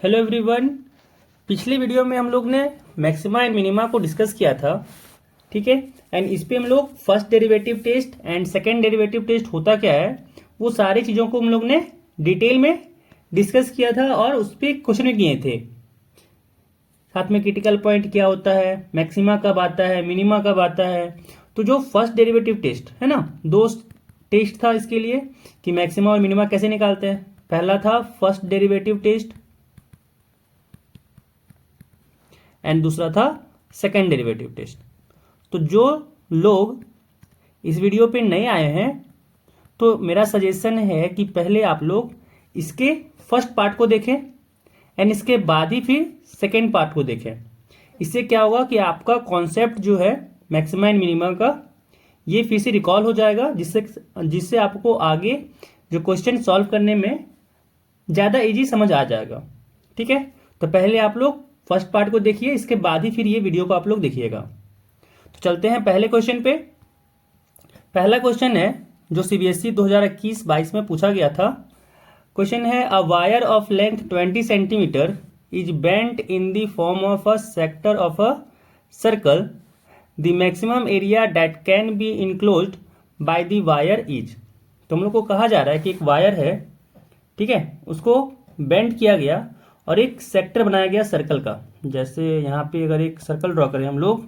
Hello everyone. पिछले video में हम लोग ने मैक्सिमा एंड मिनिमा को डिस्कस किया था, ठीक है। एंड इस पे हम लोग first derivative test and second derivative test होता क्या है वो सारी चीज़ों को हम लोग ने डिटेल में डिस्कस किया था और उस पर क्वेश्चन भी किए थे। साथ में क्रिटिकल पॉइंट क्या होता है, मैक्सिमा कब आता है, मिनिमा कब आता है। तो जो फर्स्ट डेरिवेटिव टेस्ट है ना, दो टेस्ट था इसके लिए कि मैक्सिमा और मिनिमा कैसे निकालते हैं। पहला था फर्स्ट डेरिवेटिव टेस्ट एंड दूसरा था सेकेंड डेरिवेटिव टेस्ट। तो जो लोग इस वीडियो पे नए आए हैं तो मेरा सजेशन है कि पहले आप लोग इसके फर्स्ट पार्ट को देखें एंड इसके बाद ही फिर सेकेंड पार्ट को देखें। इससे क्या होगा कि आपका कॉन्सेप्ट जो है मैक्सिमा एंड मिनिमा का ये फिर से रिकॉल हो जाएगा, जिससे आपको आगे जो क्वेश्चन सॉल्व करने में ज़्यादा इजी समझ आ जाएगा, ठीक है। तो पहले आप लोग फर्स्ट पार्ट को देखिए, इसके बाद ही फिर ये वीडियो को आप लोग देखिएगा। तो चलते हैं पहले क्वेश्चन पे। पहला क्वेश्चन है जो सीबीएसई 2021-22 में पूछा गया था। क्वेश्चन है a wire of length 20 centimetre is bent in the form of a sector of a circle, the maximum area that can be enclosed by the wire is. तो हम लोग को कहा जा रहा है कि एक वायर है, ठीक है, उसको बेंड किया गया और एक सेक्टर बनाया गया सर्कल का। जैसे यहाँ पे अगर एक सर्कल ड्रॉ करें हम लोग,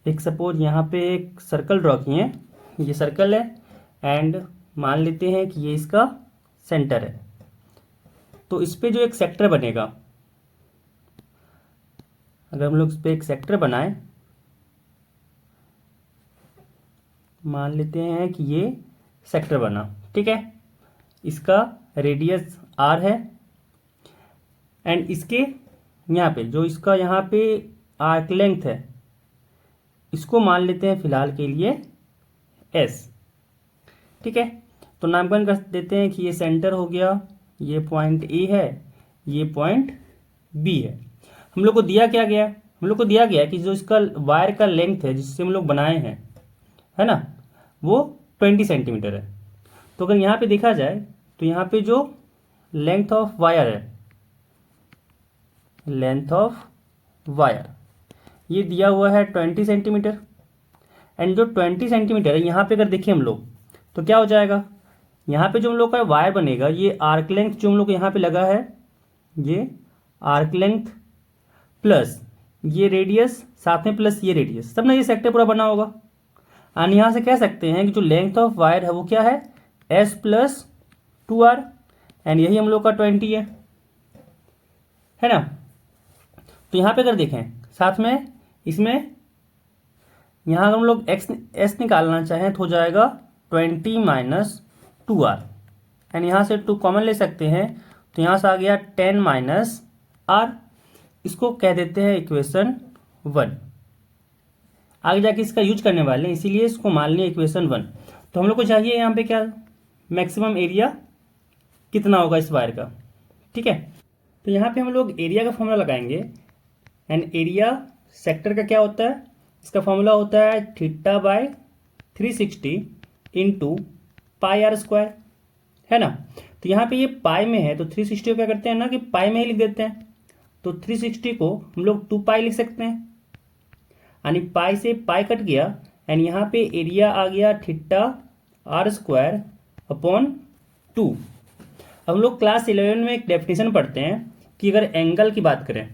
एक सपोज यहाँ पे एक सर्कल ड्रॉ किए, ये सर्कल है एंड मान लेते हैं कि ये इसका सेंटर है। तो इस पे जो एक सेक्टर बनेगा, अगर हम लोग इस पे एक सेक्टर बनाएं, मान लेते हैं कि ये सेक्टर बना, ठीक है। इसका रेडियस r है एंड इसके यहाँ पे जो इसका यहाँ पे आर्क लेंथ है इसको मान लेते हैं फिलहाल के लिए s, ठीक है। तो नामकरण कर देते हैं कि ये सेंटर हो गया, ये पॉइंट A है, ये पॉइंट B है। हम लोग को दिया क्या गया, हम लोग को दिया गया कि जो इसका वायर का लेंथ है जिससे हम लोग बनाए हैं, है ना, वो 20 सेंटीमीटर है। तो अगर यहाँ पे देखा जाए तो यहाँ पे जो लेंथ ऑफ वायर है, लेंथ ऑफ वायर ये दिया हुआ है 20 सेंटीमीटर एंड जो 20 सेंटीमीटर है यहाँ पे अगर देखें हम लोग तो क्या हो जाएगा, यहाँ पे जो हम लोग का वायर बनेगा ये आर्क लेंथ जो हम लोग यहाँ पे लगा है, ये आर्क लेंथ प्लस ये रेडियस साथ में प्लस ये रेडियस, तब ना ये सेक्टर पूरा बना होगा। और यहाँ से कह सकते हैं कि जो लेंथ ऑफ वायर है वो क्या है, s प्लस 2r एंड यही हम लोग का 20 है ना। तो यहाँ पे अगर देखें साथ में इसमें यहाँ अगर हम लोग s निकालना चाहें तो हो जाएगा 20 माइनस 2r एंड यहाँ से 2 कॉमन ले सकते हैं, तो यहाँ से आ गया 10 माइनस r। इसको कह देते हैं इक्वेशन 1। आगे जाके इसका यूज करने वाले हैं इसीलिए इसको मान लिया इक्वेशन 1। तो हम लोग को चाहिए यहाँ पे क्या, मैक्सिमम एरिया कितना होगा इस वायर का, ठीक है। तो यहाँ पे हम लोग एरिया का फॉर्मूला लगाएंगे एंड एरिया सेक्टर का क्या होता है, इसका फॉर्मूला होता है theta by 360 into pi r square, है ना। तो यहाँ पे ये पाई में है तो 360 को क्या करते हैं ना कि पाई में ही लिख देते हैं। तो 360 को हम लोग 2 पाई लिख सकते हैं, यानी पाई से पाई कट गया एंड यहाँ पे एरिया आ गया थीटा आर स्क्वायर अपॉन 2। अब हम लोग क्लास 11 में एक डेफिनेशन पढ़ते हैं कि अगर एंगल की बात करें,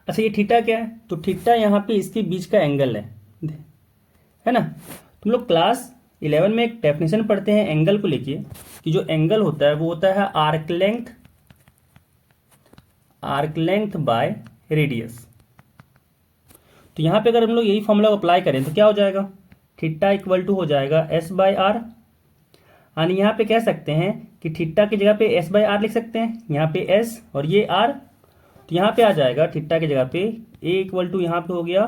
अच्छा ये थीटा क्या है, तो थीटा यहाँ पे इसके बीच का एंगल है ना। तो हम लोग क्लास 11 में एक डेफिनेशन पढ़ते हैं एंगल को लेके कि जो एंगल होता है वो होता है आर्क लेंथ बाय रेडियस। तो यहाँ पे अगर हम लोग यही फॉर्मूला अप्लाई करें तो क्या हो जाएगा, थीटा इक्वल टू हो जाएगा s बाय आर। यानी यहाँ पे कह सकते हैं कि थीटा की जगह पे s बाय आर लिख सकते हैं, यहाँ पे s और ये r। तो यहाँ पे आ जाएगा थीटा की जगह पे a इक्वल टू यहाँ पे हो गया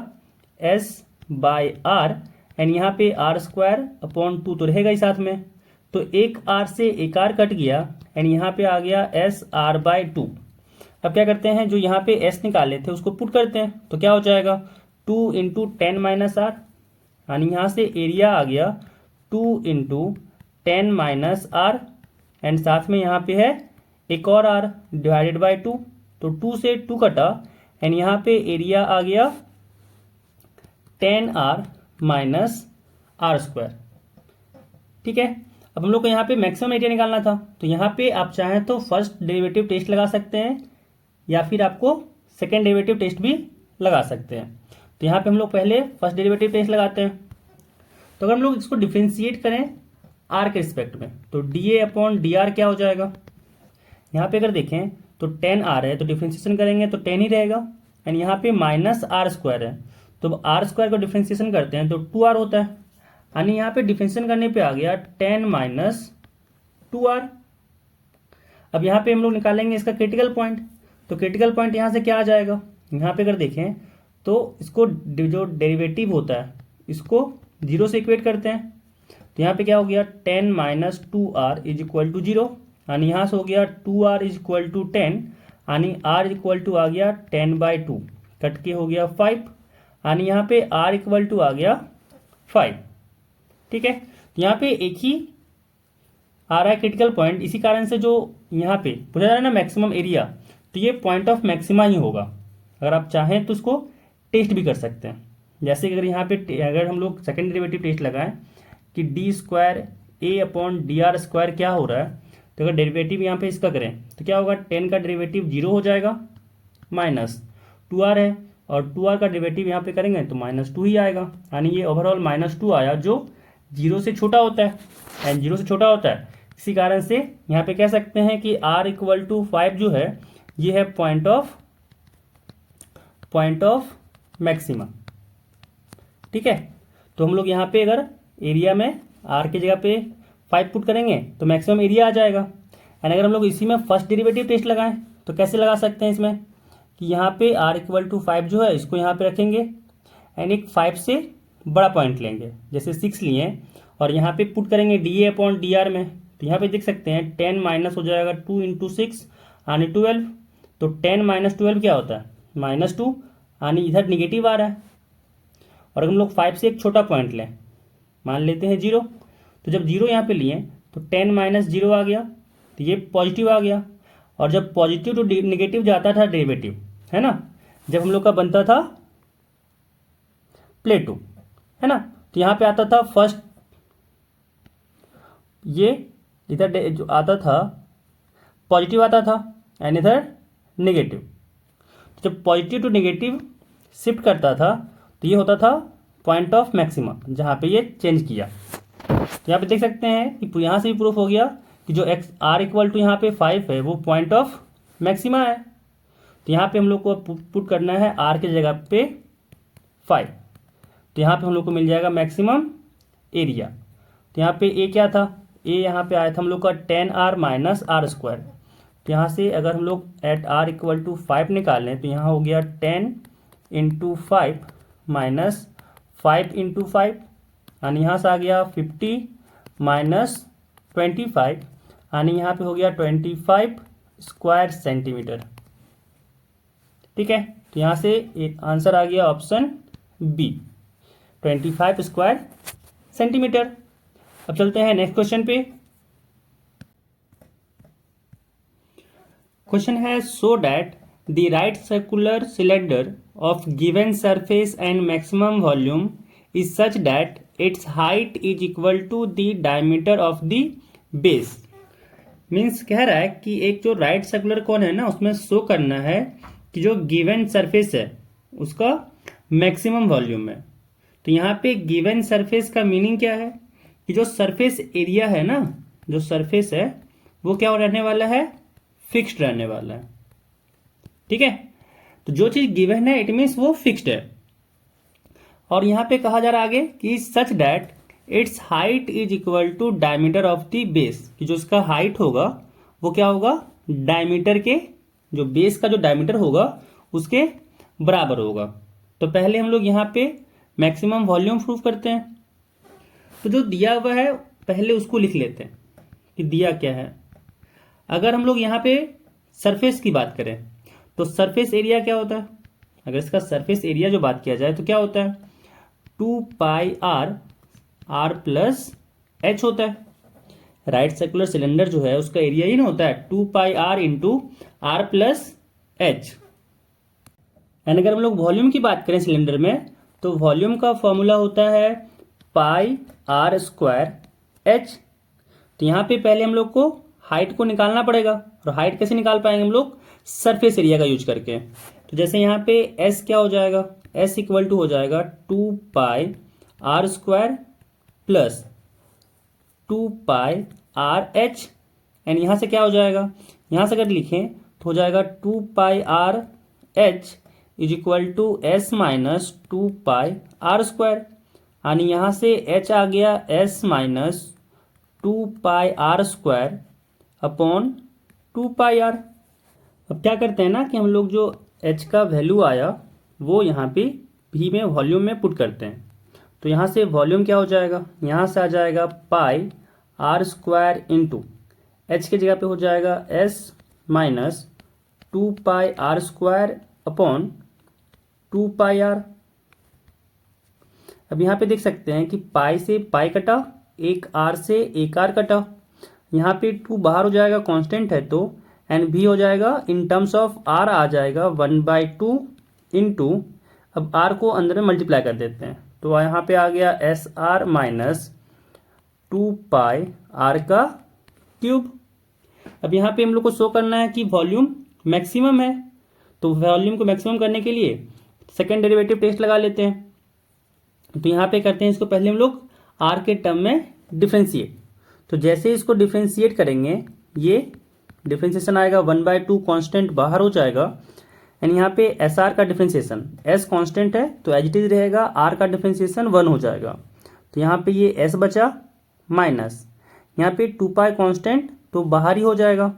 s बाय आर एंड यहाँ पे आर स्क्वायर अपॉन 2 तो रहेगा ही साथ में। तो एक r से एक r कट गया एंड यहाँ पे आ गया s r बाय 2। अब क्या करते हैं, जो यहाँ पे s निकाले थे उसको पुट करते हैं तो क्या हो जाएगा 2 इंटू 10 माइनस आर, यानी यहाँ से एरिया आ गया 2 इंटू 10 माइनस आर, एंड साथ में यहाँ पे है एक और आर डिवाइडेड बाय 2, तो 2 से 2 कटा एंड यहाँ पे एरिया आ गया 10r माइनस आर स्क्वायर। ठीक है, अब हम लोग को यहाँ पे मैक्सिमम एरिया निकालना था, तो यहाँ पे आप चाहें तो फर्स्ट डेरिवेटिव टेस्ट लगा सकते हैं या फिर आपको सेकेंड डेरिवेटिव टेस्ट भी लगा सकते हैं। तो यहाँ पे हम लोग पहले फर्स्ट डेरिवेटिव टेस्ट लगाते हैं। तो अगर हम लोग इसको डिफ्रेंशिएट करें आर के रिस्पेक्ट में, तो D A upon D R क्या हो जाएगा, यहाँ पे अगर देखें तो 10r है, तो डिफ्रेंशिएशन करेंगे तो 10 ही रहेगा, एंड यहाँ पे माइनस आर स्क्वायर है, तो आर स्क्वायर को डिफ्रेंशिएशन करते हैं तो 2r होता है, यानी यहाँ पे डिफ्रेंशिएशन करने पे आ गया 10 माइनस 2r। अब यहाँ पे हम लोग निकालेंगे इसका क्रिटिकल पॉइंट, तो क्रिटिकल पॉइंट यहाँ से क्या आ जाएगा, यहाँ पे अगर देखें तो इसको जो डेरिवेटिव होता है इसको 0 से इक्वेट करते हैं, तो यहाँ पे क्या हो गया 10 minus 2r is equal to 0, यानी यहाँ से हो गया 2r इज इक्वल टू 10, यानी r इज इक्वल टू आ गया 10/2, कट के हो गया 5, यानी यहाँ पे r इक्वल टू आ गया 5। ठीक है, तो यहाँ पे एक ही आ रहा है क्रिटिकल पॉइंट, इसी कारण से जो यहाँ पे पूछा जा रहा है ना मैक्सिमम एरिया, तो ये पॉइंट ऑफ मैक्सिमा ही होगा। अगर आप चाहें तो उसको टेस्ट भी कर सकते हैं, जैसे कि अगर यहाँ पे अगर हम लोग सेकेंड डेरिवेटिव टेस्ट लगाएं कि डी स्क्वायर ए अपॉन डी आर स्क्वायर क्या हो रहा है, तो अगर डेरिवेटिव यहाँ पे इसका करें तो क्या होगा 10 का डेरिवेटिव 0 हो जाएगा, माइनस 2r है, और 2r का डेरिवेटिव यहाँ पे करेंगे तो -2 ही आएगा, यानी ये ओवरऑल -2 आया जो 0 से छोटा होता है, एंड 0 से छोटा होता है, इसी कारण से यहाँ पे कह सकते हैं कि r इक्वल टू 5 जो है ये है पॉइंट ऑफ मैक्सिमा। ठीक है, तो हम लोग यहाँ पे अगर एरिया में r की जगह पे 5 पुट करेंगे तो मैक्सिमम एरिया आ जाएगा। एंड अगर हम लोग इसी में फर्स्ट डेरिवेटिव टेस्ट लगाएं तो कैसे लगा सकते हैं इसमें कि यहाँ पे r इक्वल टू 5 जो है इसको यहाँ पे रखेंगे एंड एक 5 से बड़ा पॉइंट लेंगे, जैसे 6 लिए, और यहाँ पे पुट करेंगे D A upon D R में, तो यहाँ पे देख सकते हैं 10 माइनस हो जाएगा 2 इंटू 6 यानी 12, तो 10 माइनस 12 क्या होता है -2, यानी इधर निगेटिव आ रहा है। और अगर हम लोग 5 से एक छोटा पॉइंट लें, मान लेते हैं 0, तो जब 0 यहाँ पे लिए तो 10 माइनस 0 आ गया, तो ये पॉजिटिव आ गया, और जब पॉजिटिव टू नेगेटिव जाता था डेरिवेटिव, है ना, जब हम लोग का बनता था प्लेटो, है ना, तो यहाँ पे आता था फर्स्ट, ये इधर जो आता था पॉजिटिव आता था एंड इधर नेगेटिव, तो जब पॉजिटिव टू नेगेटिव शिफ्ट करता था तो ये होता था पॉइंट ऑफ मैक्सिमा, जहाँ पे ये चेंज किया। तो यहाँ पे देख सकते हैं कि यहाँ से भी प्रूफ हो गया कि जो एक्स आर इक्वल टू यहाँ पे 5 है वो पॉइंट ऑफ मैक्सिमा है। तो यहाँ पे हम लोग को पुट करना है आर की जगह पे 5, तो यहाँ पे हम लोग को मिल जाएगा मैक्सिमम एरिया। तो यहाँ पे ए क्या था, ए यहाँ पे आया था हम लोग का 10r माइनस आर स्क्वायर, तो यहाँ से अगर हम लोग एट r इक्वल टू 5 निकालें तो यहाँ हो गया 10 इंटू 5 माइनस 5 इंटू 5, यानी यहाँ से आ गया 50 माइनस 25, यानी यहाँ पे हो गया 25 स्क्वायर सेंटीमीटर। ठीक है, तो यहाँ से आंसर आ गया ऑप्शन बी 25 स्क्वायर सेंटीमीटर। अब चलते हैं नेक्स्ट क्वेश्चन पे। क्वेश्चन है so that the right circular cylinder of given surface and maximum volume is such that its height is equal to the diameter of the base. Means कह रहा है कि एक जो राइट सर्कुलर कोन है ना उसमें शो करना है कि जो गिवन सरफेस है उसका मैक्सिमम वॉल्यूम है। तो यहाँ पे गिवन सरफेस का मीनिंग क्या है कि जो सरफेस एरिया है ना, जो सरफेस है वो क्या रहने वाला है, फिक्स्ड रहने वाला है। ठीक है, तो जो चीज गिवन है इट मीन्स वो फिक्स्ड है। और यहाँ पे कहा जा रहा है आगे कि such that its height is equal to diameter of the base, कि जो इसका हाइट होगा वो क्या होगा, डायमीटर के, जो बेस का जो डायमीटर होगा उसके बराबर होगा। तो पहले हम लोग यहाँ पे मैक्सिमम वॉल्यूम प्रूफ करते हैं। तो जो दिया हुआ है पहले उसको लिख लेते हैं कि दिया क्या है। अगर हम लोग यहाँ पे सरफेस की बात करें तो सरफेस एरिया क्या होता है, अगर इसका सरफेस एरिया जो बात किया जाए तो क्या होता है 2 पाई आर प्लस एच होता है। राइट सर्कुलर सिलेंडर जो है उसका एरिया ही ना होता है 2πr into r plus h. And अगर हम लोग वॉल्यूम की बात करें सिलेंडर में, तो वॉल्यूम का फॉर्मूला होता है पाई आर स्क्वायर एच। तो यहाँ पे पहले हम लोग को हाइट को निकालना पड़ेगा, और हाइट कैसे निकाल पाएंगे हम लोग? सरफेस एरिया का यूज करके। तो जैसे यहाँ पे एस क्या हो जाएगा? एस इक्वल टू हो जाएगा 2πr² प्लस 2πr/h। एंड यहाँ से क्या हो जाएगा? यहाँ से अगर लिखें तो हो जाएगा 2πr/h is equal to s minus 2πr²। यानी यहाँ से h आ गया s minus 2πr² upon 2πr। अब क्या करते हैं ना कि हम लोग जो h का वैल्यू आया वो यहाँ पे v में वॉल्यूम में पुट करते हैं। तो यहाँ से वॉल्यूम क्या हो जाएगा? यहाँ से आ जाएगा πr² इंटू h की जगह पे हो जाएगा s minus 2πr² upon 2πr। अब यहाँ पे देख सकते हैं कि पाई से पाई कटा, एक आर से एक आर कटा, यहाँ पे 2 बाहर हो जाएगा, कांस्टेंट है तो, एंड भी हो जाएगा इन टर्म्स ऑफ आर आ जाएगा 1/2 इंटू, अब आर को अंदर में मल्टीप्लाई कर देते हैं तो यहाँ पे आ गया एस आर माइनस 2πr का क्यूब। अब यहाँ पे हम लोग को शो करना है कि वॉल्यूम मैक्सिमम है, तो वॉल्यूम को मैक्सिमम करने के लिए सेकेंड डेरिवेटिव टेस्ट लगा लेते हैं। तो यहाँ पे करते हैं इसको पहले हम लोग आर के टर्म में डिफ्रेंशिएट। तो जैसे इसको डिफ्रेंशिएट करेंगे ये डिफ्रेंशिएशन आएगा 1/2, कांस्टेंट बाहर हो जाएगा, एंड यहाँ पे एस आर का डिफ्रेंशिएशन, एस कांस्टेंट है तो एज इट इज रहेगा, आर का डिफ्रेंशिएशन 1 हो जाएगा। तो यहाँ पे ये एस बचा माइनस यहाँ पे 2π कांस्टेंट तो बाहर ही हो जाएगा,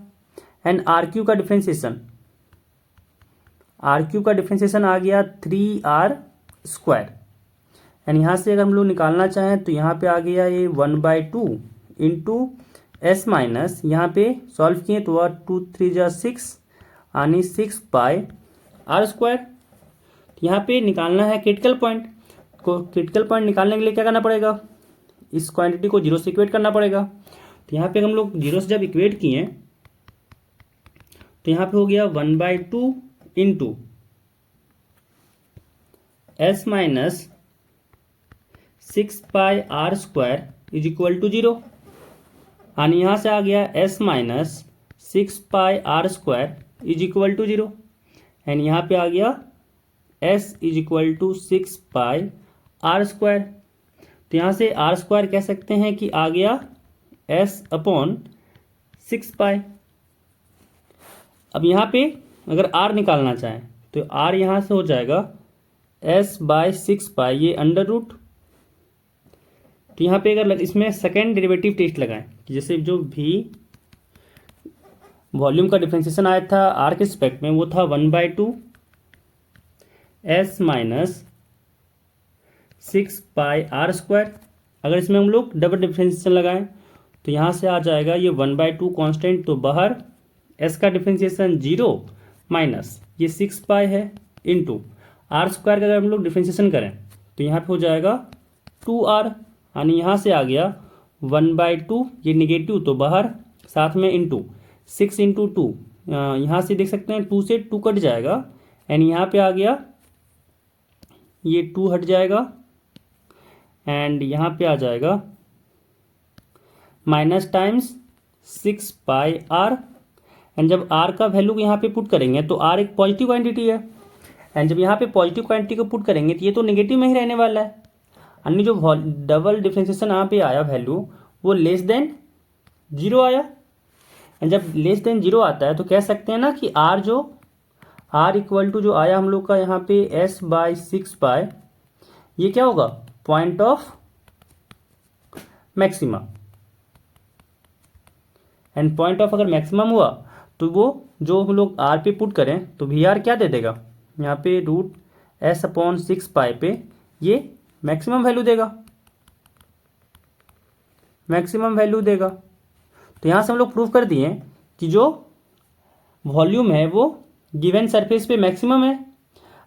एंड आर क्यू का डिफ्रेंशिएशन, आर क्यू का डिफ्रेंशिएशन आ गया 3r²। एंड यहाँ से अगर हम लोग निकालना चाहें तो यहाँ पे आ गया ये 1/2 इंटू एस माइनस, यहाँ पे सॉल्व किए तो 2 3 जा 6 यानी 6πr²। यहाँ पे निकालना है क्रिटिकल पॉइंट को। क्रिटिकल पॉइंट निकालने के लिए क्या करना पड़ेगा? इस क्वांटिटी को 0 से इक्वेट करना पड़ेगा। तो यहाँ पे हम लोग 0 से जब इक्वेट किए तो यहाँ पे हो गया 1/2 into s minus 6πr² is equal to 0। यानी यहाँ से आ गया s minus 6πr² is equal to 0, and यहाँ पे आ गया s is equal to 6πr²। तो यहाँ से r² कह सकते हैं कि आ गया s अपॉन 6π। अब यहाँ पे अगर r निकालना चाहें तो r यहाँ से हो जाएगा s/6π, ये अंडर रूट। तो यहाँ पे अगर इसमें सेकेंड डेरिवेटिव टेस्ट लगाएं कि जैसे जो भी वॉल्यूम का डिफरेंशिएशन आया था आर के रिस्पेक्ट में वो था 1/2 s माइनस 6πr²। अगर इसमें हम लोग डबल डिफरेंशिएशन लगाएं तो यहाँ से आ जाएगा ये 1/2 कांस्टेंट तो बाहर, s का डिफरेंशिएशन 0 माइनस ये 6π है इंटू r² का अगर हम लोग डिफरेंशिएशन करें तो यहाँ पे हो जाएगा 2r। यानी यहाँ से आ गया 1/2, ये निगेटिव तो बाहर, साथ में इंटू 6 इंटू 2, यहाँ से देख सकते हैं 2 से 2 कट जाएगा, एंड यहाँ पे आ गया ये 2 हट जाएगा, एंड यहाँ पे आ जाएगा माइनस टाइम्स 6πr। एंड जब r का वैल्यू यहाँ पे पुट करेंगे तो r एक पॉजिटिव क्वांटिटी है, एंड जब यहाँ पे पॉजिटिव क्वांटिटी को पुट करेंगे तो ये तो नेगेटिव में ही रहने वाला है। अन्य जो डबल डिफरेंशिएशन यहाँ पे आया वैल्यू वो लेस देन 0 आया, एंड जब लेस देन 0 आता है तो कह सकते हैं ना कि r इक्वल टू जो आया हम लोग का यहाँ पे s/6π, ये क्या होगा? Point of maxima. And point of अगर मैक्सिमम हुआ तो वो जो हम लोग r पे पुट करें तो VR क्या दे देगा? यहाँ पे √s/6π पे ये मैक्सिमम वैल्यू देगा, मैक्सिमम वैल्यू देगा। तो यहाँ से हम लोग प्रूव कर दिए कि जो वॉल्यूम है वो गिवन सरफेस पे मैक्सिमम है।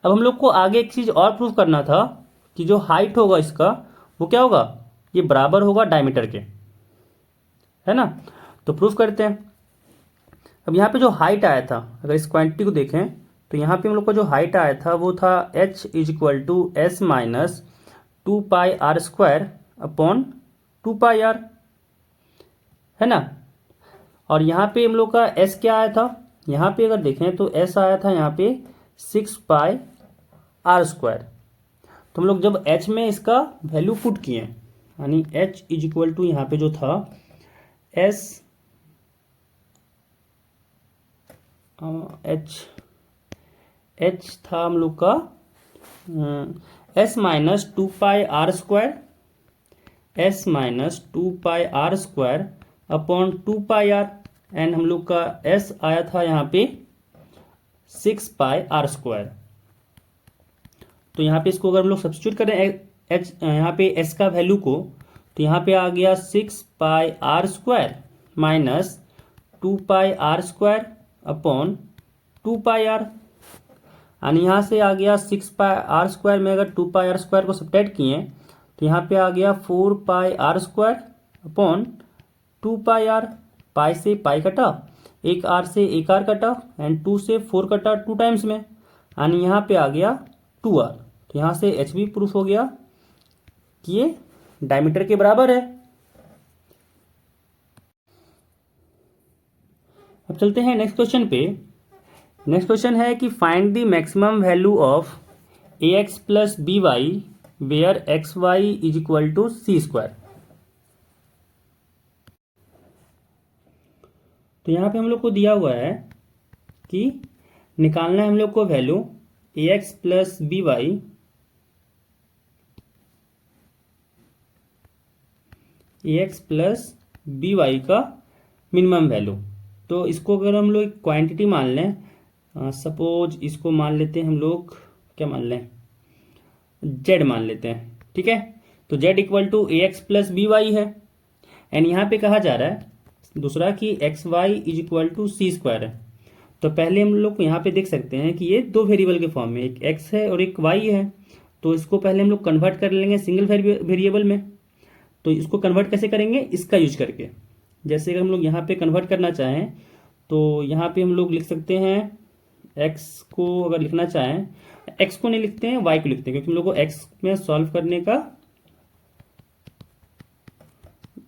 अब हम लोग को आगे एक चीज़ और प्रूव करना था कि जो हाइट होगा इसका वो क्या होगा? ये बराबर होगा डायमीटर के। है ना। तो प्रूफ करते हैं। अब यहाँ पे जो हाइट आया था, अगर इस क्वांटिटी को देखें तो यहाँ पे हम लोग को जो हाइट आया था वो था h is equal to s minus 2πr² upon 2πr, है ना। और यहाँ पे हम लोग का s क्या आया था, यहाँ पे अगर देखें तो s आया था यहाँ पे 6πr²। तो हम लोग जब h में इसका वैल्यू पुट किए, यानी h इज इक्वल टू यहाँ पे जो था h था हम लोग का s minus 2πr², s minus 2πr² upon 2πr, and हम लोग का s आया था यहाँ पे 6πr²। तो यहाँ पे इसको अगर हम लोग सब्स्टिट्यूट करें h यहाँ पे s का वैल्यू को, तो यहाँ पे आ गया 6πr² minus 2πr² upon 2πr, और यहाँ से आ गया 6πr² में अगर 2πr² को सब्ट्रैक्ट किए तो यहाँ पे आ गया 4πr² अपॉन 2πr। पाई से पाई कटा, एक r से एक r कटा, एंड 2 से 4 कटा 2 टाइम्स में, यानी यहाँ पे आ गया 2r। तो यहाँ से h भी प्रूफ हो गया कि ये डायमीटर के बराबर है। अब चलते हैं नेक्स्ट क्वेश्चन पे। नेक्स्ट क्वेश्चन है कि find the maximum value of ax plus b y where x y is equal to c²। तो यहाँ पे हम लोग को दिया हुआ है कि निकालना है हम लोग को value ax plus b y का मिनिमम वैल्यू। तो इसको अगर हम लोग क्वांटिटी मान लें, सपोज इसको मान लेते हैं हम लोग, क्या मान लें, z मान लेते हैं, ठीक है। तो z equal to ax plus b y है, एंड यहाँ पे कहा जा रहा है दूसरा कि x y is equal to c² है। तो पहले हम लोग यहाँ पे देख सकते हैं कि ये दो वेरिएबल के फॉर्म में, एक x है और एक y है। तो इसको पहले हम लोग कन्वर्ट कर लेंगे सिंगल वेरिएबल में। तो इसको कन्वर्ट कैसे करेंगे, इसका यूज करके। जैसे अगर हम लोग यहाँ पे कन्वर्ट करना चाहें तो यहाँ पे हम लोग लिख सकते हैं x को, अगर लिखना चाहें x को नहीं लिखते हैं, y को लिखते हैं, क्योंकि हम लोग को x में सॉल्व करने का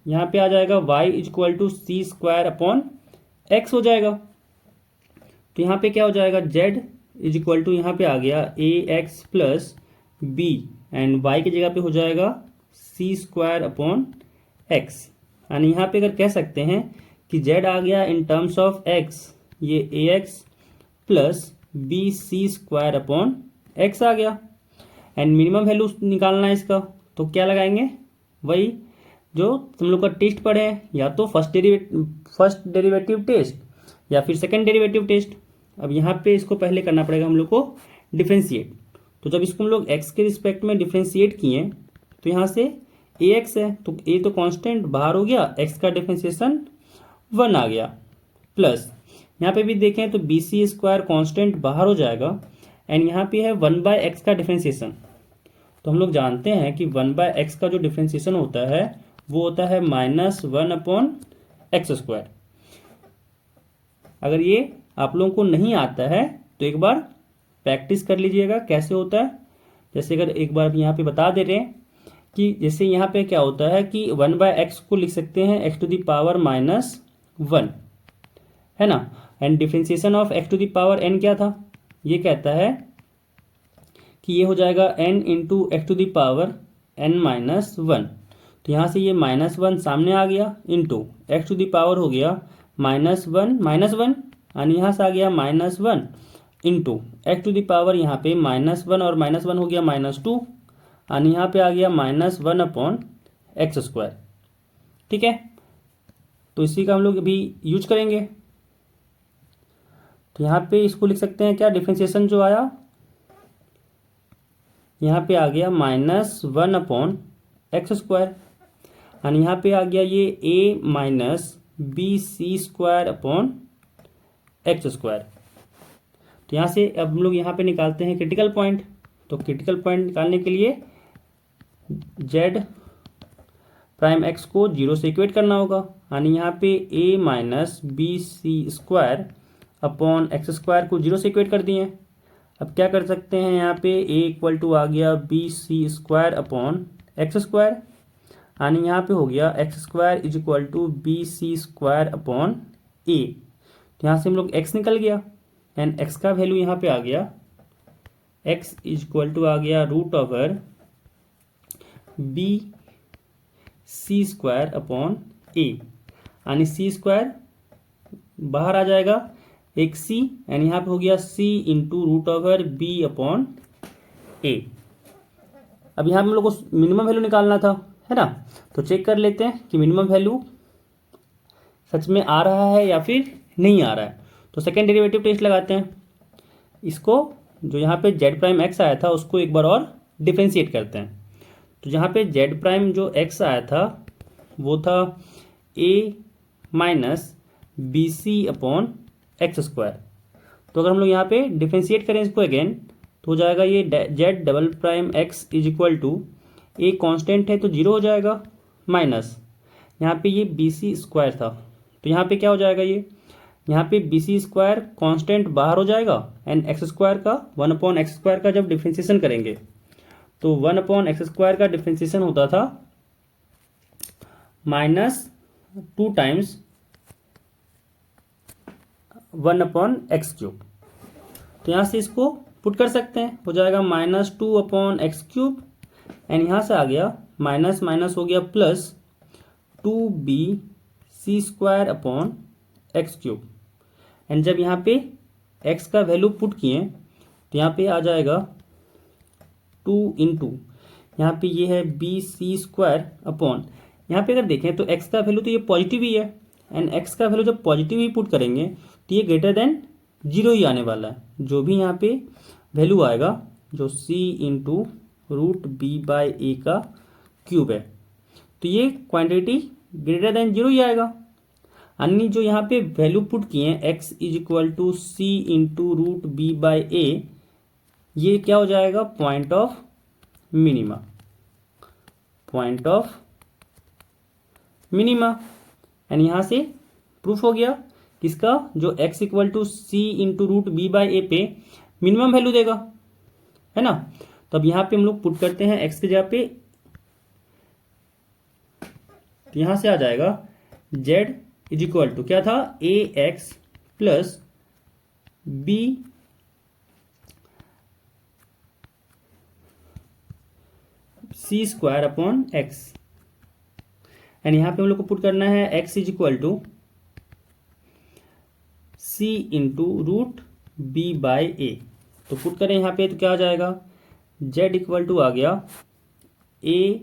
यहाँ पे आ जाएगा y is equal to c² upon x हो जाएगा। तो यहाँ पे क्या हो जाएगा, z इज इक्वल टू यहाँ पे आ गया ax plus b, and y की जगह पे हो जाएगा c² अपॉन x। यानी यहाँ पे अगर कह सकते हैं कि z आ गया इन टर्म्स ऑफ x, ये ax plus b c² upon x आ गया, एंड मिनिमम वैल्यू निकालना है इसका। तो क्या लगाएंगे, वही जो तुम लोग का टेस्ट पढ़े हैं, या तो फर्स्ट डेरिवेटिव टेस्ट या फिर सेकंड डेरिवेटिव टेस्ट। अब यहाँ पे इसको पहले करना पड़ेगा हम लोग को डिफ्रेंशिएट। तो जब इसको हम लोग x के रिस्पेक्ट में डिफ्रेंशिएट किए तो यहाँ से ax है, तो a तो कांस्टेंट बाहर हो गया, x का डिफ्रेंशिएशन 1 आ गया, प्लस यहाँ पे भी देखें तो bc² कांस्टेंट बाहर हो जाएगा, एंड यहाँ पे है 1/x का डिफ्रेंशिएशन। तो हम लोग जानते हैं कि 1/x का जो डिफ्रेंशिएशन होता है वो होता है -1 अपॉन x²। अगर ये आप लोगों को नहीं आता है तो एक बार प्रैक्टिस कर लीजिएगा कैसे होता है। जैसे अगर एक बार यहाँ पे बता दे रहे हैं कि जैसे यहाँ पे क्या होता है कि 1/x को लिख सकते हैं x⁻1, है ना, एंड डिफ्रेंशिएशन ऑफ x⁻n क्या था, ये कहता है कि ये हो जाएगा n इंटू x⁻n-1। तो यहाँ से ये -1 सामने आ गया, इंटू x हो गया -1, यानी यहाँ से आ गया -1 इंटू x यहाँ पे -1 और -1 हो गया -2, यानी यहाँ पे आ गया -1 अपॉन x², ठीक है। तो इसी का हम लोग अभी यूज करेंगे। तो यहाँ पे इसको लिख सकते हैं क्या, डिफ्रेंशिएशन जो आया यहाँ पे आ गया -1 अपॉन x², यानी यहाँ पे आ गया ये a minus bc² upon x²। तो यहाँ से अब हम लोग यहाँ पे निकालते हैं क्रिटिकल पॉइंट। तो क्रिटिकल पॉइंट निकालने के लिए z प्राइम एक्स को 0 से इक्वेट करना होगा, यानी यहाँ पे a minus b c square upon x square को 0 से इक्वेट कर दिए। अब क्या कर सकते हैं, यहाँ पे ए इक्वल टू आ गया b c square upon x square, यानी यहाँ पे हो गया x square is equal to b c square upon a. तो यहाँ से हम लोग एक्स निकल गया एंड एक्स का वैल्यू यहाँ पे आ गया, एक्स इज इक्वल टू आ गया root over b c square upon a, यानी सी स्क्वायर बाहर आ जाएगा, एक सी, एंड यहाँ पे हो गया c into root over b upon a. अब यहाँ पे हम लोग को मिनिमम वैल्यू निकालना था, है ना। तो चेक कर लेते हैं कि मिनिमम वैल्यू सच में आ रहा है या फिर नहीं आ रहा है। तो सेकेंड डेरिवेटिव टेस्ट लगाते हैं। इसको जो यहाँ पे जेड प्राइम एक्स आया था उसको एक बार और डिफ्रेंशिएट करते हैं। तो यहाँ पे जेड प्राइम जो एक्स आया था वो था a minus b c upon x square. तो अगर हम लोग यहाँ पे डिफ्रेंशिएट करें इसको अगेन तो हो जाएगा ये z double prime x is equal to a constant है तो 0 हो जाएगा, माइनस यहाँ पे ये बी सी स्क्वायर था तो यहाँ पे क्या हो जाएगा, ये यहाँ पे बी सी स्क्वायर कॉन्स्टेंट बाहर हो जाएगा एंड एक्स स्क्वायर का 1 अपॉन एक्स स्क्वायर का जब डिफ्रेंशिएशन करेंगे तो 1 अपॉन एक्स स्क्वायर का डिफ्रेंशिएशन होता था -2 टाइम्स 1 अपॉन एक्स क्यूब। तो यहाँ से इसको पुट कर सकते हैं, हो जाएगा -2 अपॉन एक्स क्यूब एंड यहाँ से आ गया माइनस माइनस हो गया plus 2b c square upon x cube. And जब यहाँ पे x का वैल्यू पुट किए तो यहाँ पे आ जाएगा 2 इंटू यहाँ पे ये है बी सी स्क्वायर अपॉन, यहाँ पे अगर देखें तो x का वैल्यू तो ये पॉजिटिव ही है एंड x का वैल्यू जब पॉजिटिव ही पुट करेंगे तो ये ग्रेटर देन 0 ही आने वाला है। जो भी यहाँ पे वैल्यू आएगा जो c into root b by a का क्यूब है तो ये क्वांटिटी ग्रेटर देन 0 ही आएगा। अन्य जो यहाँ पे वैल्यू पुट किए हैं x is equal to c into root b by a, ये क्या हो जाएगा, point of minima, point of minima. And यहाँ से प्रूफ हो गया किसका, जो x equal to c into root b by a पे मिनिमम वैल्यू देगा, है ना। तो अब यहाँ पे हम लोग पुट करते हैं x के जगह पे, तो यहाँ से आ जाएगा z इज इक्वल टू क्या था, a x plus b c square upon x. And यहाँ पे हम लोग को पुट करना है x is equal to c into root b by a. तो पुट करें यहाँ पे तो क्या आ जाएगा, z इक्वल टू आ गया a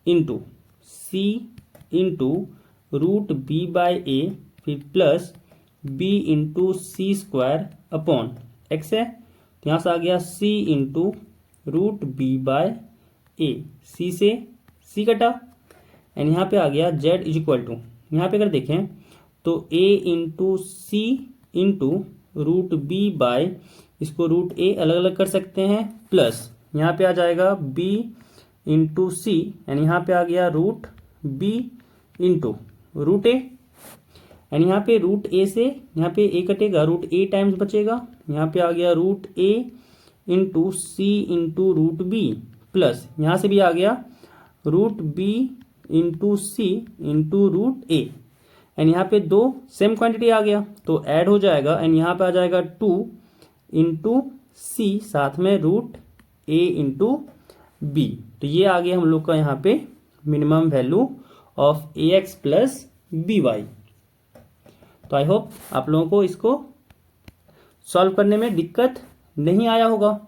into c into root b by a फिर plus b into c square upon x है तो यहाँ से आ गया c into root b by a, c से सी कटा एंड यहाँ पे आ गया z इज इक्वल टू, यहाँ पे अगर देखें तो a into c into root b by, इसको रूट ए अलग अलग कर सकते हैं, प्लस यहाँ पे आ जाएगा b इंटू सी एंड यहाँ पे आ गया root b into root a and यहाँ पे रूट ए से यहाँ पे ए कटेगा, रूट ए टाइम्स बचेगा, यहाँ पे आ गया root a into c into root b plus यहाँ से भी आ गया root b into c into root a and यहाँ पे दो सेम क्वांटिटी आ गया तो ऐड हो जाएगा एंड यहाँ पे आ जाएगा 2 इंटू सी साथ में रूट ए इंटू बी। तो ये आ गया हम लोग का यहाँ पे minimum value of a x plus b y. तो आई होप आप लोगों को इसको सॉल्व करने में दिक्कत नहीं आया होगा।